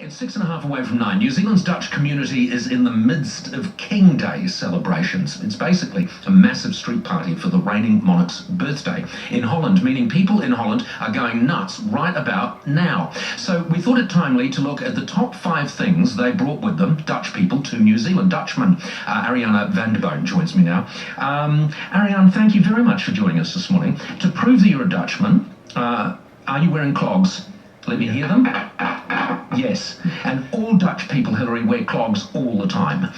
It's 6.5 away from 9. New Zealand's Dutch community is in the midst of King Day celebrations. It's basically a massive street party for the reigning monarch's birthday in Holland, meaning people in Holland are going nuts right about now. So we thought it timely to look at the top 5 things they brought with them, Dutch people, to New Zealand. Dutchman Arjan van der Boon joins me now. Arjan, thank you very much for joining us this morning. To prove that you're a Dutchman, are you wearing clogs? Let me hear them. Yes, and all Dutch people, Hillary, wear clogs all the time.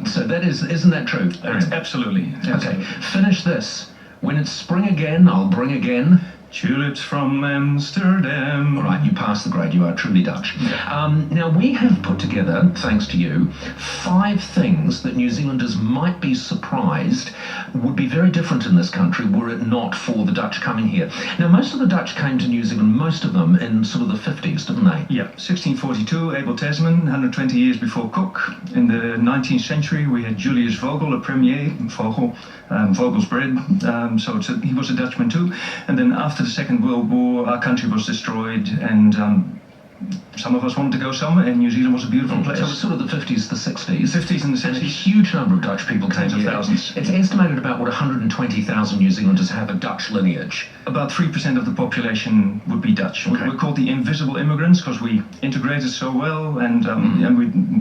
So that isn't that true? Absolutely. Okay, finish this. When it's spring again, I'll bring again Tulips from Amsterdam. All right, you passed the grade. You are truly Dutch. Now, we have put together, thanks to you, 5 things that New Zealanders might be surprised would be very different in this country were it not for the Dutch coming here. Now, most of the Dutch came to New Zealand, most of them in sort of the 50s, didn't they? Yeah, 1642, Abel Tasman, 120 years before Cook. In the 19th century, we had Julius Vogel, a premier, Vogel, Vogel's bread, so he was a Dutchman too. And then after the Second World War, our country was destroyed, and some of us wanted to go somewhere, and New Zealand was a beautiful place. So it was sort of the 50s, the 60s. The 50s and the 60s. And a huge number of Dutch people came here. Thousands. It's estimated about, 120,000 New Zealanders have a Dutch lineage. About 3% of the population would be Dutch. Okay. We're called the invisible immigrants because we integrated so well, and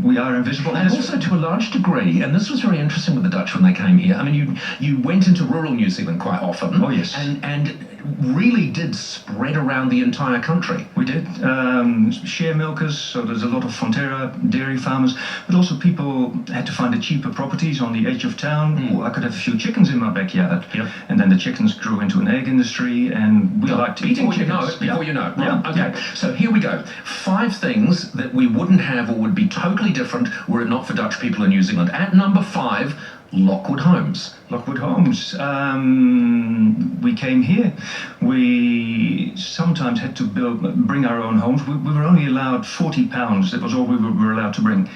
we are invisible. And also to a large degree, and this was very interesting with the Dutch when they came here. I mean, you went into rural New Zealand quite often. Oh, yes. And really did spread around the entire country. We did. Share milkers, so there's a lot of Fonterra dairy farmers, but also people had to find the cheaper properties on the edge of town. I could have a few chickens in my backyard. Yep. And then the chickens grew into an egg industry, and we liked eating chickens. Before you know it. Yeah. Okay, so here we go. 5 things that we wouldn't have or would be totally different were it not for Dutch people in New Zealand. At number 5, Lockwood Homes. Lockwood Homes. We came here. We sometimes had to bring our own homes. We were only allowed 40 pounds. That was all we were allowed to bring.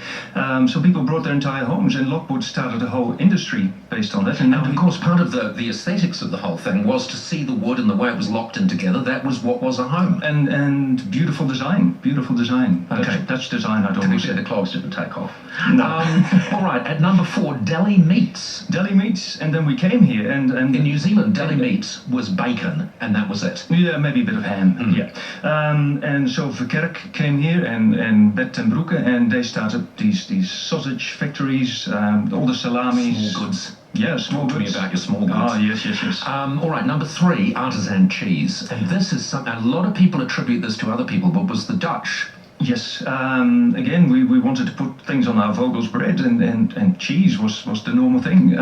So people brought their entire homes, and Lockwood started a whole industry based on that. And of course, part of the aesthetics of the whole thing was to see the wood and the way it was locked in together. That was what was a home. And beautiful design. Beautiful design. Okay. Dutch design, I'd To be always fair, say. the clogs didn't take off. No. All right, at number 4, deli meats. Deli meats, and then we came here, and in New Zealand, deli meats was bacon, and that was it. Yeah, maybe a bit of ham. Yeah. And so Verkerk came here, and Bed ten Broeke, and they started these sausage factories, all the salamis. Small goods. Yeah, small Talk to me goods. about your small goods. Ah, yes. All right, number 3, artisan cheese. And this is something, a lot of people attribute this to other people, but was the Dutch. Yes, again, we wanted to put things on our Vogel's bread, and cheese was the normal thing.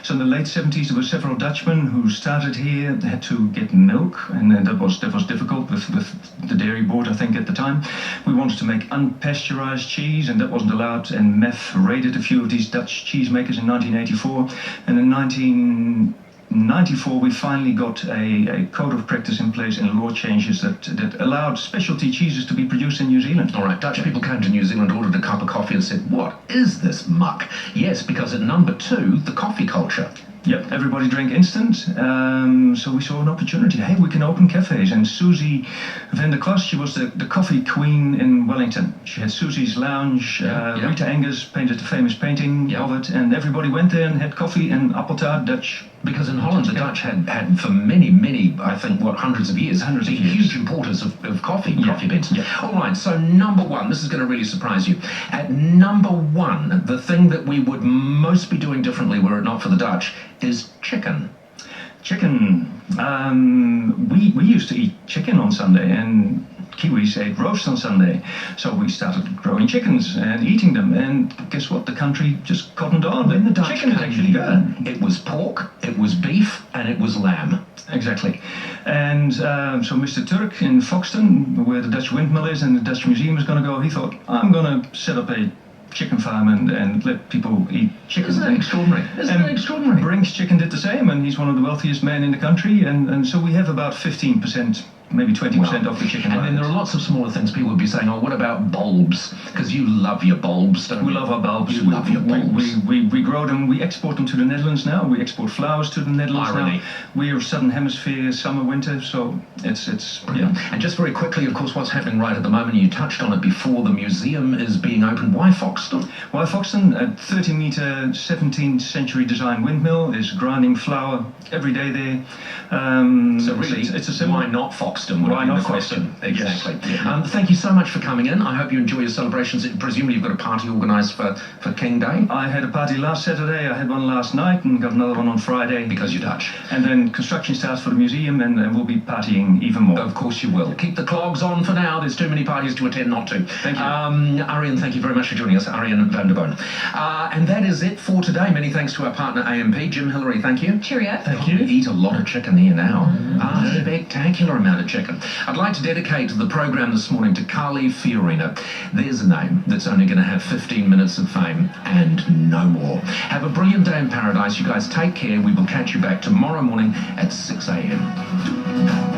So in the late 70s, there were several Dutchmen who started here, had to get milk, and that was difficult with the dairy board, I think, at the time. We wanted to make unpasteurized cheese, and that wasn't allowed, and MEF raided a few of these Dutch cheesemakers in 1984, and in 1994 we finally got a code of practice in place and law changes that allowed specialty cheeses to be produced in New Zealand. All right, Dutch people came to New Zealand, ordered a cup of coffee and said, what is this muck? Yes, because at number 2, the coffee culture. Yep, everybody drank instant, so we saw an opportunity. Hey, we can open cafes. And Susie van der Klas, she was the coffee queen in Wellington. She had Susie's Lounge. Rita Angus painted the famous painting of it, and everybody went there and had coffee and appeltaart, Dutch. Because in Holland, the Dutch had for many, I think, hundreds of years, huge importers of coffee beans. Yeah. All right, so number 1, this is going to really surprise you. At number 1, the thing that we would most be doing differently were it not for the Dutch is chicken. Chicken. We used to eat chicken on Sunday, and Kiwis ate roast on Sunday. So we started growing chickens and eating them, and guess what? The country just cottoned on. When the Dutch chicken is came actually here, good. it was pork, it was beef, and it was lamb. Exactly. And so Mr. Turk in Foxton, where the Dutch windmill is and the Dutch Museum is going to go, he thought, I'm going to set up a chicken farm and let people eat chicken. Isn't that extraordinary? Isn't that extraordinary? Brink's Chicken did the same, and he's one of the wealthiest men in the country, and so we have about 15% maybe 20% of the chicken. And then there are lots of smaller things. People would be saying, oh, what about bulbs? Because you love your bulbs, don't We you? love our bulbs. You love your bulbs. We grow them. We export them to the Netherlands now. We export flowers to the Netherlands Irony. now. We are Southern Hemisphere, summer, winter. So it's Yeah. And just very quickly, of course, what's happening right at the moment, you touched on it before, the museum is being opened. Why Foxton? Well, Foxton, a 30-meter, 17th century design windmill, is grinding flour every day there. So really, it's a symbol. why not Foxton? Would Why be not the question. Foxton? Exactly. Yes. Thank you so much for coming in. I hope you enjoy your celebrations. Presumably you've got a party organised for King Day? I had a party last Saturday, I had one last night, and got another one on Friday. Because you're Dutch. And then construction starts for the museum, and we'll be partying even more. Of course you will. Keep the clogs on for now. There's too many parties to attend not to. Thank you. Arjan, thank you very much for joining us. Arjan van der Boon. And that is it for today. Many thanks to our partner AMP. Jim Hillary, thank you. Cheerio. Thank you. Eat a lot of chicken here now. A spectacular amount of chicken. I'd like to dedicate the program this morning to Carly Fiorina. There's a name that's only going to have 15 minutes of fame and no more. Have a brilliant day in paradise. You guys take care. We will catch you back tomorrow morning at 6 a.m.